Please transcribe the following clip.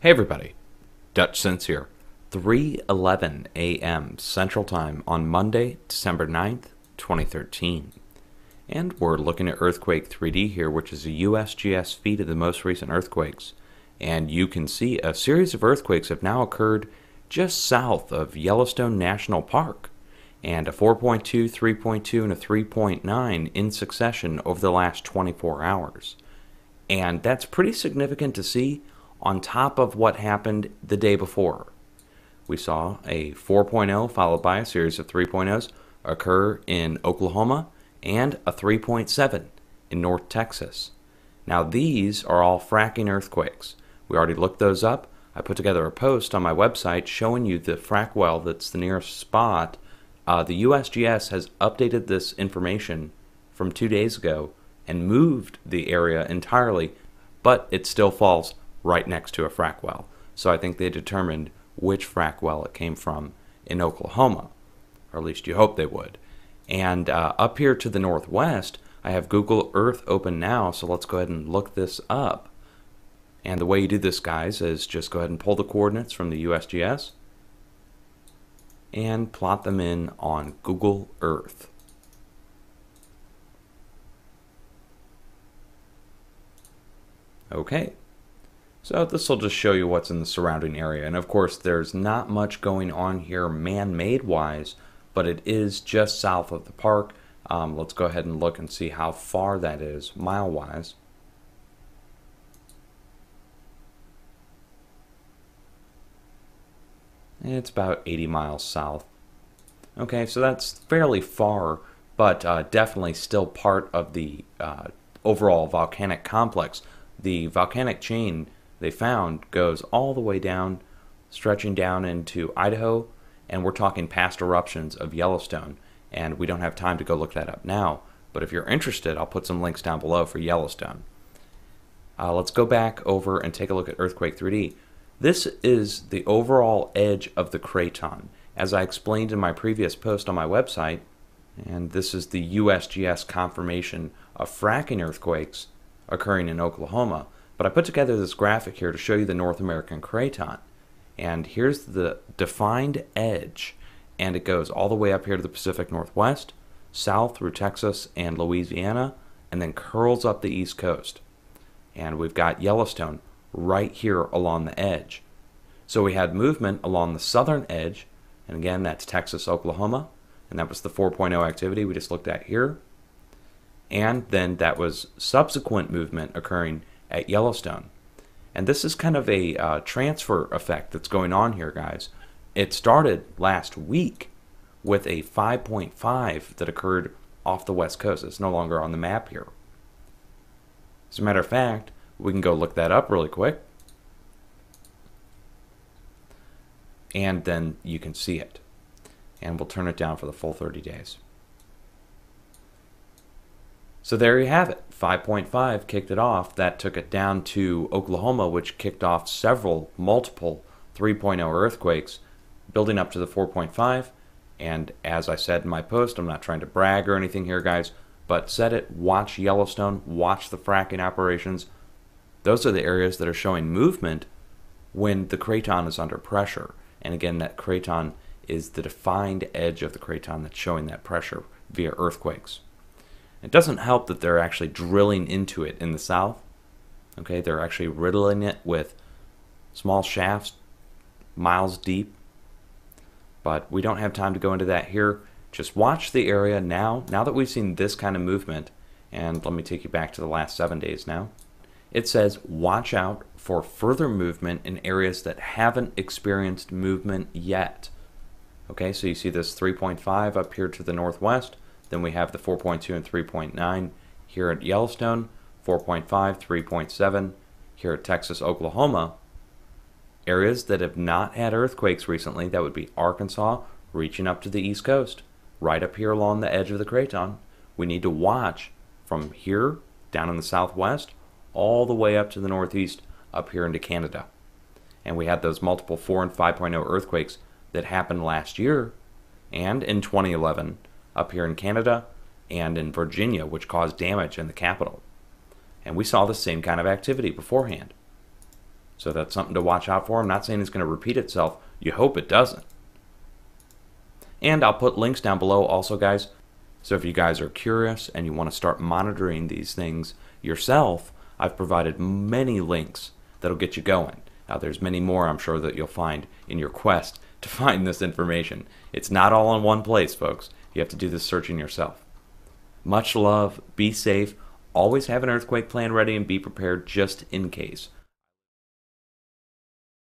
Hey everybody, Dutch Sense here. 3:11 a.m. Central Time on Monday, December 9th, 2013. And we're looking at Earthquake 3D here, which is a USGS feed of the most recent earthquakes. And you can see a series of earthquakes have now occurred just south of Yellowstone National Park. And a 4.2, 3.2, and a 3.9 in succession over the last 24 hours. And that's pretty significant to see on top of what happened the day before. We saw a 4.0 followed by a series of 3.0s occur in Oklahoma and a 3.7 in North Texas. Now these are all fracking earthquakes. We already looked those up. I put together a post on my website showing you the frack well that's the nearest spot. The USGS has updated this information from 2 days ago and moved the area entirely, but it still falls right next to a frack well. So I think they determined which frack well it came from in Oklahoma, or at least you hope they would. And up here to the northwest, I have Google Earth open now, so let's go ahead and look this up. And the way you do this, guys, is just go ahead and pull the coordinates from the USGS and plot them in on Google Earth. Okay. So this will just show you what's in the surrounding area. And of course, there's not much going on here man-made wise, but it is just south of the park. Let's go ahead and look and see how far that is mile-wise. It's about 80 miles south. Okay, so that's fairly far, but definitely still part of the overall volcanic complex. The volcanic chain they found goes all the way down, stretching down into Idaho, and we're talking past eruptions of Yellowstone, and we don't have time to go look that up now, but if you're interested, I'll put some links down below for Yellowstone. Let's go back over and take a look at Earthquake 3D. This is the overall edge of the craton, as I explained in my previous post on my website, and this is the USGS confirmation of fracking earthquakes occurring in Oklahoma. But I put together this graphic here to show you the North American craton. And here's the defined edge. And it goes all the way up here to the Pacific Northwest, south through Texas and Louisiana, and then curls up the East Coast. And we've got Yellowstone right here along the edge. So we had movement along the southern edge, and again, that's Texas, Oklahoma, and that was the 4.0 activity we just looked at here. And then that was subsequent movement occurring at Yellowstone. And this is kind of a transfer effect that's going on here, guys. It started last week with a 5.5 that occurred off the west coast. It's no longer on the map here. As a matter of fact, we can go look that up really quick. And then you can see it. And we'll turn it down for the full 30 days. So there you have it. 5.5 kicked it off. That took it down to Oklahoma, which kicked off multiple 3.0 earthquakes, building up to the 4.5. And as I said in my post, I'm not trying to brag or anything here, guys, but set it, watch Yellowstone, watch the fracking operations. Those are the areas that are showing movement when the craton is under pressure. And again, that craton is the defined edge of the craton that's showing that pressure via earthquakes. It doesn't help that they're actually drilling into it in the south. Okay, they're actually riddling it with small shafts, miles deep. But we don't have time to go into that here. Just watch the area now. Now that we've seen this kind of movement, and let me take you back to the last 7 days now. It says watch out for further movement in areas that haven't experienced movement yet. Okay, so you see this 3.5 up here to the northwest. Then we have the 4.2 and 3.9 here at Yellowstone, 4.5, 3.7 here at Texas, Oklahoma. Areas that have not had earthquakes recently, that would be Arkansas, reaching up to the East Coast, right up here along the edge of the craton. We need to watch from here down in the southwest all the way up to the northeast up here into Canada. And we had those multiple 4 and 5.0 earthquakes that happened last year and in 2011 up here in Canada and in Virginia, which caused damage in the capital. And we saw the same kind of activity beforehand. So that's something to watch out for. I'm not saying it's going to repeat itself. You hope it doesn't. And I'll put links down below also, guys. So if you guys are curious and you want to start monitoring these things yourself, I've provided many links that'll get you going. Now there's many more I'm sure that you'll find in your quest to find this information. It's not all in one place, folks. You have to do this searching yourself. Much love, be safe, always have an earthquake plan ready and be prepared just in case.